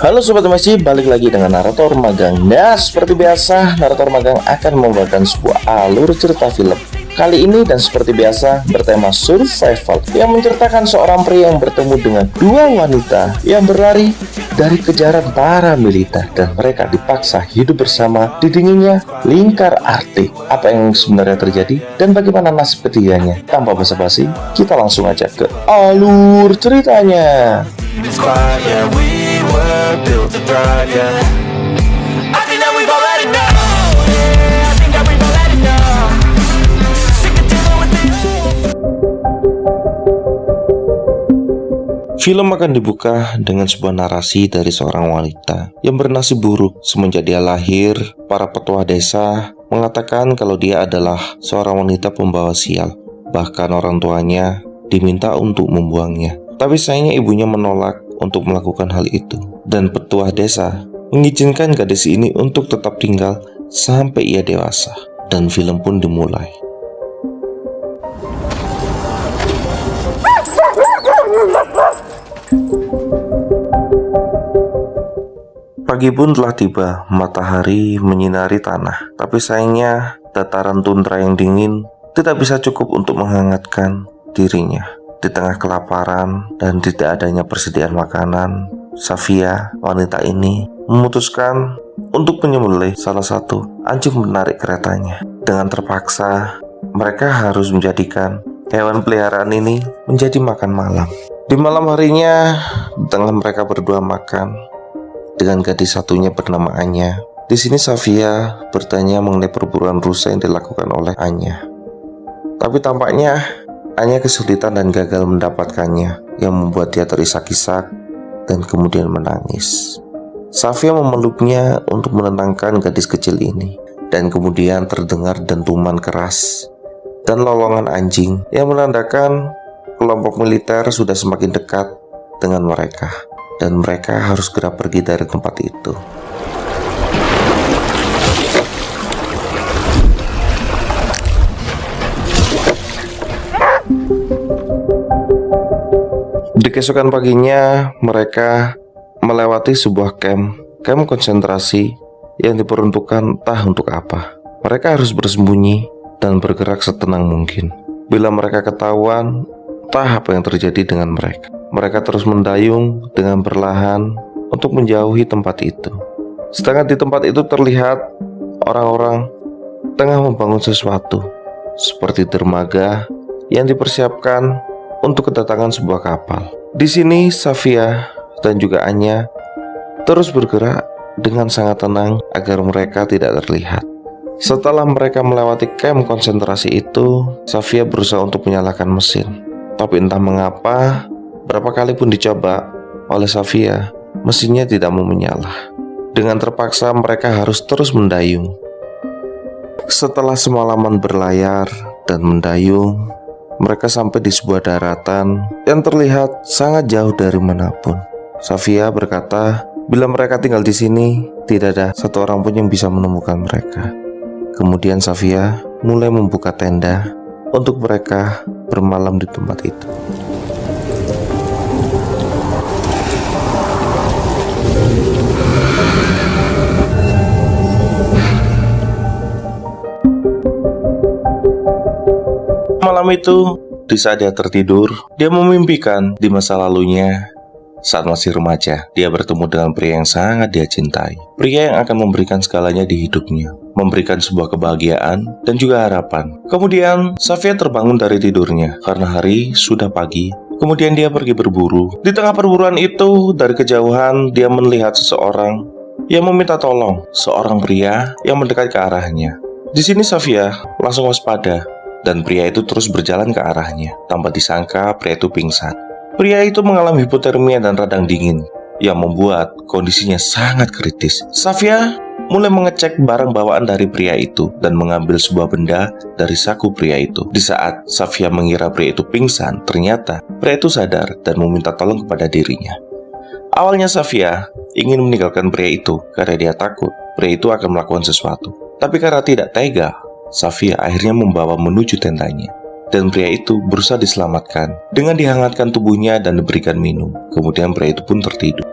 Halo Sobat Masih, balik lagi dengan narator magang. Nah, seperti biasa, narator magang akan membawakan sebuah alur cerita film. Kali ini dan seperti biasa bertema survival yang menceritakan seorang pria yang bertemu dengan dua wanita yang berlari dari kejaran para militer dan mereka dipaksa hidup bersama di dinginnya lingkar Arktik. Apa yang sebenarnya terjadi dan bagaimana nasib ketiganya? Tanpa basa-basi, kita langsung aja ke alur ceritanya. Built to thrive, yeah. I think that we've already know, yeah. I think that we've already know. Sick of dealing with it. Film akan dibuka dengan sebuah narasi dari seorang wanita yang bernasib buruk semenjak dia lahir. Para petua desa mengatakan kalau dia adalah seorang wanita pembawa sial. Bahkan orang tuanya diminta untuk membuangnya. Tapi sayangnya ibunya menolak untuk melakukan hal itu. Dan petua desa mengizinkan gadis ini untuk tetap tinggal sampai ia dewasa. Dan film pun dimulai. Pagi pun telah tiba, matahari menyinari tanah. Tapi sayangnya dataran tundra yang dingin tidak bisa cukup untuk menghangatkan dirinya. Di tengah kelaparan dan tidak adanya persediaan makanan, Safia, wanita ini, memutuskan untuk menyembelih salah satu anjing menarik keretanya. Dengan terpaksa, mereka harus menjadikan hewan peliharaan ini menjadi makan malam. Di malam harinya, di tengah mereka berdua makan dengan gadis satunya bernama Anya. Di sini Safia bertanya mengenai perburuan rusa yang dilakukan oleh Anya. Tapi tampaknya Anya kesulitan dan gagal mendapatkannya, yang membuat dia terisak-isak dan kemudian menangis. Safia memeluknya untuk menenangkan gadis kecil ini, dan kemudian terdengar dentuman keras dan lolongan anjing yang menandakan kelompok militer sudah semakin dekat dengan mereka, dan mereka harus segera pergi dari tempat itu. Di keesokan paginya, mereka melewati sebuah camp konsentrasi yang diperuntukkan entah untuk apa. Mereka harus bersembunyi dan bergerak setenang mungkin. Bila mereka ketahuan, entah apa yang terjadi dengan mereka. Mereka terus mendayung dengan perlahan untuk menjauhi tempat itu. Sedangkan di tempat itu terlihat orang-orang tengah membangun sesuatu, seperti dermaga yang dipersiapkan untuk kedatangan sebuah kapal. Di sini Safia dan juga Anya terus bergerak dengan sangat tenang agar mereka tidak terlihat. Setelah mereka melewati camp konsentrasi itu, Safia berusaha untuk menyalakan mesin. Tapi entah mengapa, berapa kali pun dicoba oleh Safia, mesinnya tidak mau menyala. Dengan terpaksa mereka harus terus mendayung. Setelah semalaman berlayar dan mendayung, mereka sampai di sebuah daratan yang terlihat sangat jauh dari manapun. Safia berkata, bila mereka tinggal di sini, tidak ada satu orang pun yang bisa menemukan mereka. Kemudian Safia mulai membuka tenda untuk mereka bermalam di tempat itu. Malam itu, di saat dia tertidur, dia memimpikan di masa lalunya. Saat masih remaja, dia bertemu dengan pria yang sangat dia cintai. Pria yang akan memberikan segalanya di hidupnya, memberikan sebuah kebahagiaan dan juga harapan. Kemudian, Safia terbangun dari tidurnya karena hari sudah pagi. Kemudian dia pergi berburu. Di tengah perburuan itu, dari kejauhan, dia melihat seseorang yang meminta tolong, seorang pria yang mendekat ke arahnya. Di sini Safia langsung waspada. Dan pria itu terus berjalan ke arahnya. Tanpa disangka, pria itu pingsan. Pria itu mengalami hipotermia dan radang dingin yang membuat kondisinya sangat kritis. Safia mulai mengecek barang bawaan dari pria itu dan mengambil sebuah benda dari saku pria itu. Di saat Safia mengira pria itu pingsan, ternyata pria itu sadar dan meminta tolong kepada dirinya. Awalnya Safia ingin meninggalkan pria itu karena dia takut pria itu akan melakukan sesuatu. Tapi karena tidak tega, Safia akhirnya membawa menuju tendanya. Dan pria itu berusaha diselamatkan dengan dihangatkan tubuhnya dan diberikan minum. Kemudian pria itu pun tertidur.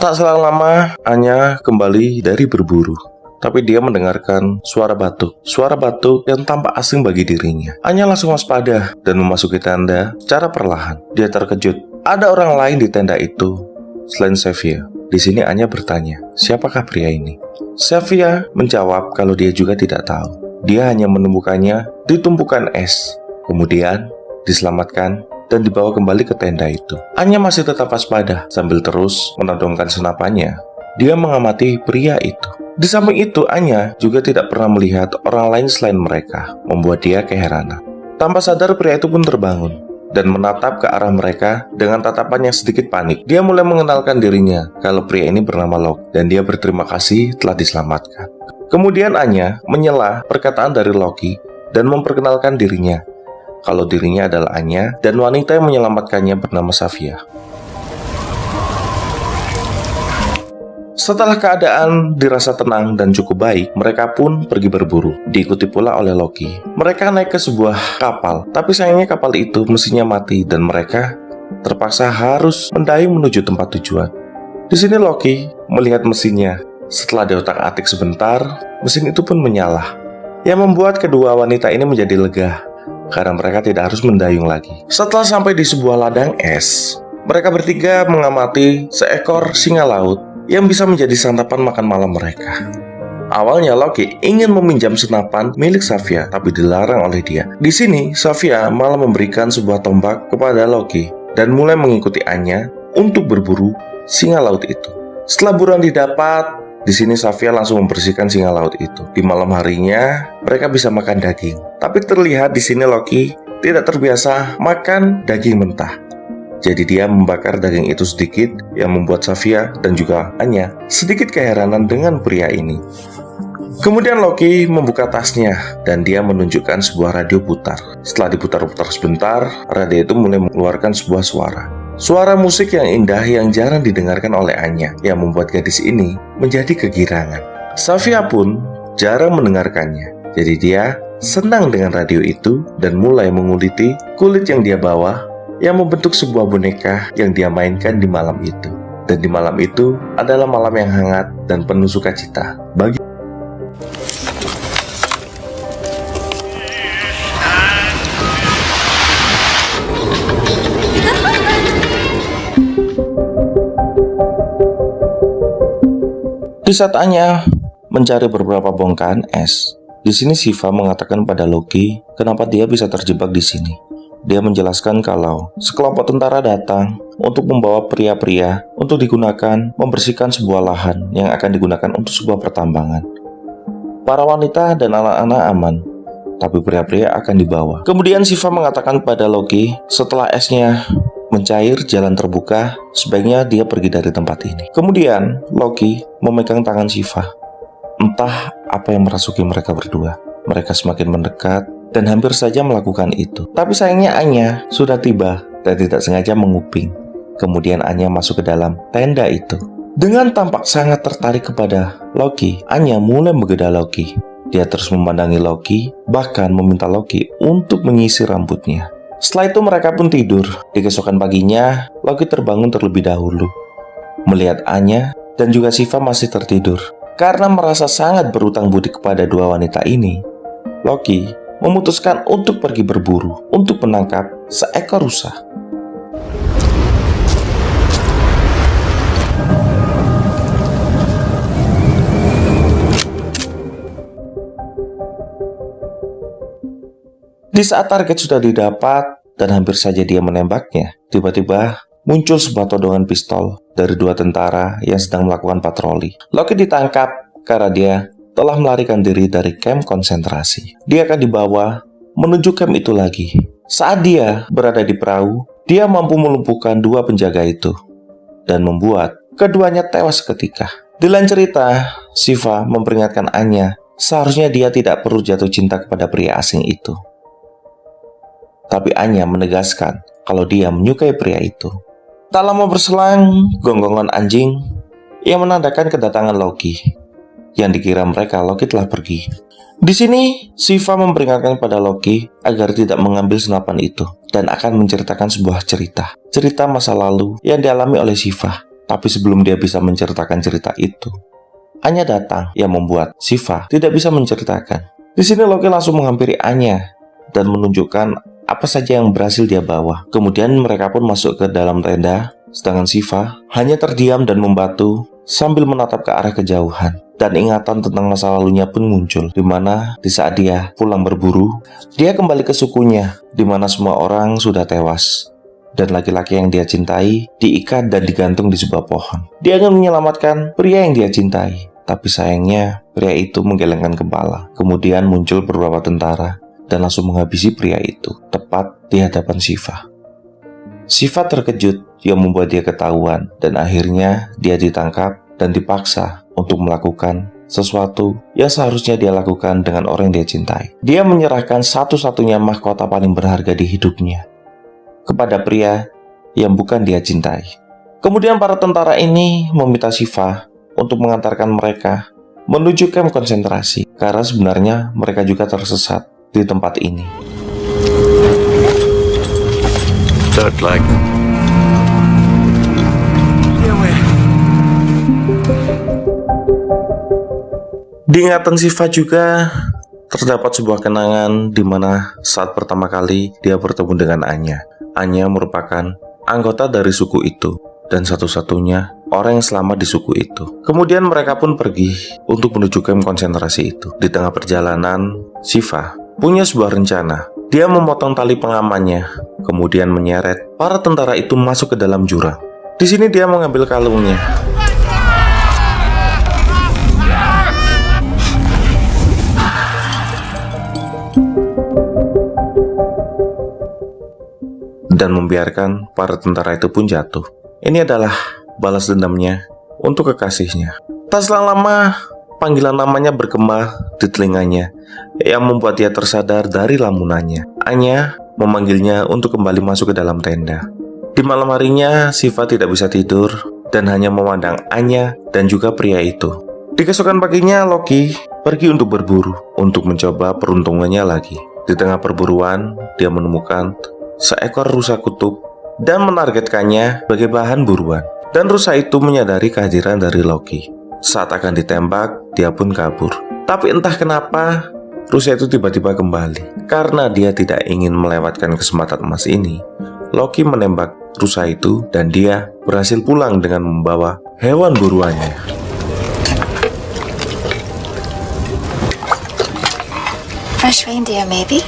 Tak selang lama, Anya kembali dari berburu. Tapi dia mendengarkan suara batuk. Suara batuk yang tampak asing bagi dirinya. Anya langsung waspada dan memasuki tenda secara perlahan. Dia terkejut. Ada orang lain di tenda itu selain Xavier. Di sini Anya bertanya, siapakah pria ini? Xavier menjawab kalau dia juga tidak tahu. Dia hanya menemukannya di tumpukan es. Kemudian diselamatkan dan dibawa kembali ke tenda itu. Anya masih tetap waspada sambil terus menodongkan senapannya. Dia mengamati pria itu. Di samping itu, Anya juga tidak pernah melihat orang lain selain mereka, membuat dia keheranan. Tanpa sadar, pria itu pun terbangun dan menatap ke arah mereka dengan tatapan yang sedikit panik. Dia mulai mengenalkan dirinya kalau pria ini bernama Loki dan dia berterima kasih telah diselamatkan. Kemudian Anya menyela perkataan dari Loki dan memperkenalkan dirinya kalau dirinya adalah Anya dan wanita yang menyelamatkannya bernama Xavier. Setelah keadaan dirasa tenang dan cukup baik, mereka pun pergi berburu, diikuti pula oleh Loki. Mereka naik ke sebuah kapal, tapi sayangnya kapal itu mesinnya mati dan mereka terpaksa harus mendayung menuju tempat tujuan. Di sini Loki melihat mesinnya. Setelah diotak-atik sebentar, mesin itu pun menyala, yang membuat kedua wanita ini menjadi lega karena mereka tidak harus mendayung lagi. Setelah sampai di sebuah ladang es, mereka bertiga mengamati seekor singa laut yang bisa menjadi santapan makan malam mereka. Awalnya Loki ingin meminjam senapan milik Xavier, tapi dilarang oleh dia. Di sini Xavier malah memberikan sebuah tombak kepada Loki dan mulai mengikuti Anya untuk berburu singa laut itu. Setelah buruan didapat, di sini Xavier langsung membersihkan singa laut itu. Di malam harinya, mereka bisa makan daging. Tapi terlihat di sini Loki tidak terbiasa makan daging mentah. Jadi dia membakar daging itu sedikit yang membuat Xavier dan juga Anya sedikit keheranan dengan pria ini. Kemudian Loki membuka tasnya dan dia menunjukkan sebuah radio putar. Setelah diputar-putar sebentar, radio itu mulai mengeluarkan sebuah suara. Suara musik yang indah yang jarang didengarkan oleh Anya yang membuat gadis ini menjadi kegirangan. Xavier pun jarang mendengarkannya. Jadi dia senang dengan radio itu dan mulai menguliti kulit yang dia bawa yang membentuk sebuah boneka yang dia mainkan di malam itu. Dan di malam itu adalah malam yang hangat dan penuh sukacita bagi Di saat Anya mencari beberapa bongkahan es, di sini Shiva mengatakan pada Loki kenapa dia bisa terjebak di sini. Dia menjelaskan kalau sekelompok tentara datang untuk membawa pria-pria untuk digunakan membersihkan sebuah lahan yang akan digunakan untuk sebuah pertambangan. Para wanita dan anak-anak aman, tapi pria-pria akan dibawa. Kemudian Shiva mengatakan pada Loki setelah esnya mencair, jalan terbuka, sebaiknya dia pergi dari tempat ini. Kemudian Loki memegang tangan Shiva. Entah apa yang merasuki mereka berdua. Mereka semakin mendekat dan hampir saja melakukan itu. Tapi sayangnya Anya sudah tiba dan tidak sengaja menguping. Kemudian Anya masuk ke dalam tenda itu. Dengan tampak sangat tertarik kepada Loki, Anya mulai menggeda Loki. Dia terus memandangi Loki, bahkan meminta Loki untuk menyisir rambutnya. Setelah itu mereka pun tidur. Di keesokan paginya, Loki terbangun terlebih dahulu, melihat Anya dan juga Shiva masih tertidur. Karena merasa sangat berutang budi kepada dua wanita ini, Loki memutuskan untuk pergi berburu untuk menangkap seekor rusa. Di saat target sudah didapat dan hampir saja dia menembaknya, tiba-tiba muncul sebuah todongan pistol dari dua tentara yang sedang melakukan patroli. Loki ditangkap karena dia telah melarikan diri dari kamp konsentrasi. Dia akan dibawa menuju kamp itu lagi. Saat dia berada di perahu, dia mampu melumpuhkan dua penjaga itu dan membuat keduanya tewas seketika. Di lain cerita, Shiva memperingatkan Anya seharusnya dia tidak perlu jatuh cinta kepada pria asing itu. Tapi Anya menegaskan kalau dia menyukai pria itu. Tak lama berselang, gonggongan anjing yang menandakan kedatangan Loki. Yang dikira mereka, Loki telah pergi. Di sini, Shiva memperingatkan kepada Loki agar tidak mengambil senapan itu dan akan menceritakan sebuah cerita masa lalu yang dialami oleh Shiva. Tapi sebelum dia bisa menceritakan cerita itu, Anya datang yang membuat Shiva tidak bisa menceritakan. Di sini Loki langsung menghampiri Anya dan menunjukkan apa saja yang berhasil dia bawa. Kemudian mereka pun masuk ke dalam tenda, sedangkan Shiva hanya terdiam dan membatu sambil menatap ke arah kejauhan. Dan ingatan tentang masa lalunya pun muncul, di mana di saat dia pulang berburu, dia kembali ke sukunya, di mana semua orang sudah tewas. Dan laki-laki yang dia cintai diikat dan digantung di sebuah pohon. Dia ingin menyelamatkan pria yang dia cintai, tapi sayangnya pria itu menggelengkan kepala. Kemudian muncul beberapa tentara dan langsung menghabisi pria itu, tepat di hadapan Shiva. Shiva terkejut yang membuat dia ketahuan, dan akhirnya dia ditangkap dan dipaksa untuk melakukan sesuatu yang seharusnya dia lakukan dengan orang yang dia cintai. Dia menyerahkan satu-satunya mahkota paling berharga di hidupnya kepada pria yang bukan dia cintai. Kemudian para tentara ini meminta Shiva untuk mengantarkan mereka menuju kamp konsentrasi, karena sebenarnya mereka juga tersesat di tempat ini. Third leg. Di ingatan Shiva juga terdapat sebuah kenangan di mana saat pertama kali dia bertemu dengan Anya. Anya merupakan anggota dari suku itu dan satu-satunya orang yang selamat di suku itu. Kemudian mereka pun pergi untuk menuju kamp konsentrasi itu. Di tengah perjalanan, Shiva punya sebuah rencana. Dia memotong tali pengamannya, kemudian menyeret para tentara itu masuk ke dalam jurang. Di sini dia mengambil kalungnya. Dan membiarkan para tentara itu pun jatuh. Ini adalah balas dendamnya untuk kekasihnya. Tak selang lama, panggilan namanya bergema di telinganya yang membuat dia tersadar dari lamunannya. Anya memanggilnya untuk kembali masuk ke dalam tenda. Di malam harinya, Shiva tidak bisa tidur dan hanya memandang Anya dan juga pria itu. Di keesokan paginya, Loki pergi untuk berburu untuk mencoba peruntungannya lagi. Di tengah perburuan, dia menemukan seekor rusa kutub dan menargetkannya sebagai bahan buruan. Dan rusa itu menyadari kehadiran dari Loki. Saat akan ditembak, dia pun kabur. Tapi entah kenapa, rusa itu tiba-tiba kembali. Karena dia tidak ingin melewatkan kesempatan emas ini, Loki menembak rusa itu dan dia berhasil pulang dengan membawa hewan buruannya. Fresh reindeer, maybe?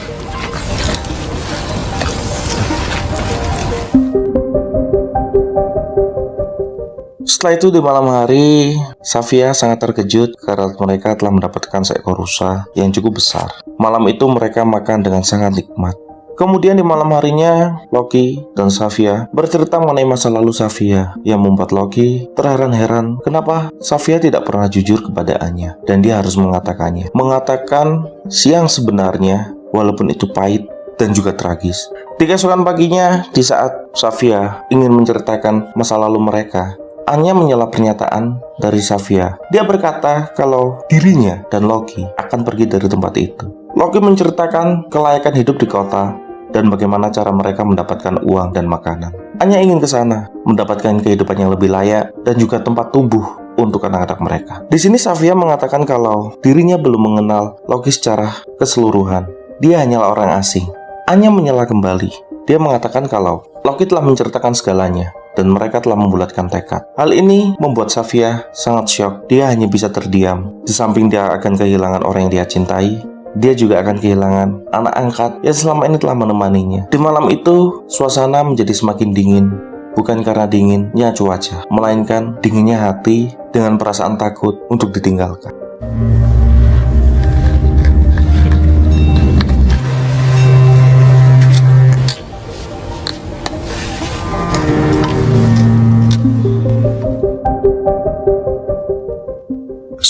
Setelah itu di malam hari, Safia sangat terkejut karena mereka telah mendapatkan seekor rusa yang cukup besar. Malam itu mereka makan dengan sangat nikmat. Kemudian di malam harinya, Loki dan Safia bercerita mengenai masa lalu Safia yang membuat Loki terheran-heran kenapa Safia tidak pernah jujur kepada Anya dan dia harus mengatakannya. Mengatakan siang sebenarnya walaupun itu pahit dan juga tragis. Di keesokan paginya, di saat Safia ingin menceritakan masa lalu mereka, Anya menyela pernyataan dari Safia. Dia berkata kalau dirinya dan Loki akan pergi dari tempat itu. Loki menceritakan kelayakan hidup di kota dan bagaimana cara mereka mendapatkan uang dan makanan. Anya ingin ke sana, mendapatkan kehidupan yang lebih layak dan juga tempat tumbuh untuk anak-anak mereka. Di sini Safia mengatakan kalau dirinya belum mengenal Loki secara keseluruhan. Dia hanyalah orang asing. Anya menyela kembali. Dia mengatakan kalau Loki telah menceritakan segalanya dan mereka telah membulatkan tekad. Hal ini membuat Safia sangat syok. Dia hanya bisa terdiam. Di samping dia akan kehilangan orang yang dia cintai, dia juga akan kehilangan anak angkat yang selama ini telah menemaninya. Di malam itu, suasana menjadi semakin dingin. Bukan karena dinginnya cuaca, melainkan dinginnya hati dengan perasaan takut untuk ditinggalkan.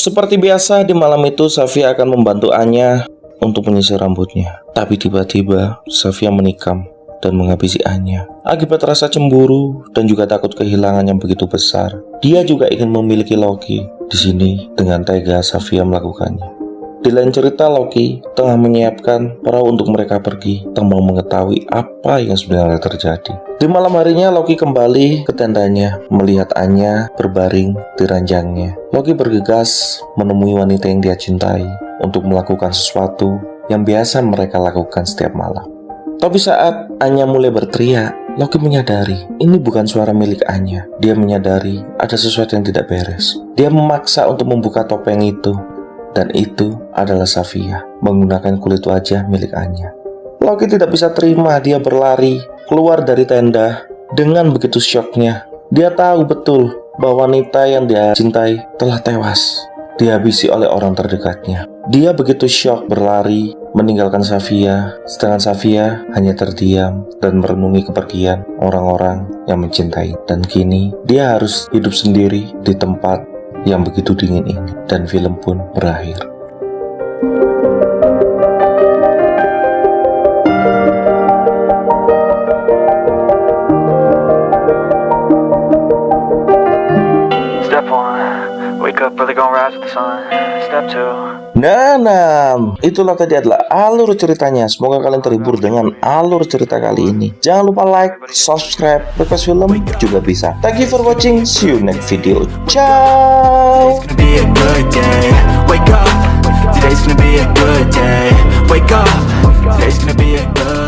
Seperti biasa, di malam itu Safia akan membantu Anya untuk menyisir rambutnya. Tapi tiba-tiba Safia menikam dan menghabisi Anya. Akibat rasa cemburu dan juga takut kehilangan yang begitu besar, dia juga ingin memiliki Loki. Di sini dengan tega Xavier melakukannya. Di lain cerita, Loki tengah menyiapkan perahu untuk mereka pergi tanpa mengetahui apa yang sebenarnya terjadi. Di malam harinya, Loki kembali ke tendanya melihat Anya berbaring di ranjangnya. Loki bergegas menemui wanita yang dia cintai untuk melakukan sesuatu yang biasa mereka lakukan setiap malam. Tapi saat Anya mulai berteriak, Loki menyadari ini bukan suara milik Anya. Dia menyadari ada sesuatu yang tidak beres. Dia memaksa untuk membuka topeng itu. Dan itu adalah Xavier menggunakan kulit wajah milik Anya. Loki tidak bisa terima, dia berlari keluar dari tenda. Dengan begitu syoknya, dia tahu betul bahwa wanita yang dia cintai telah tewas, dihabisi oleh orang terdekatnya. Dia begitu syok berlari meninggalkan Xavier, sedangkan Xavier hanya terdiam dan merenungi kepergian orang-orang yang mencintai. Dan kini dia harus hidup sendiri di tempat yang begitu dingin ini, dan film pun berakhir. Step 1, wake up early, gonna rise with the sun. Step 2. Nah, itulah tadi adalah alur ceritanya. Semoga kalian terhibur dengan alur cerita kali ini. Jangan lupa like, subscribe, request film juga bisa. Thank you for watching. See you next video. Ciao. It's gonna be a good day. Wake up. Today's gonna be a good day. Wake up. Today's gonna be a good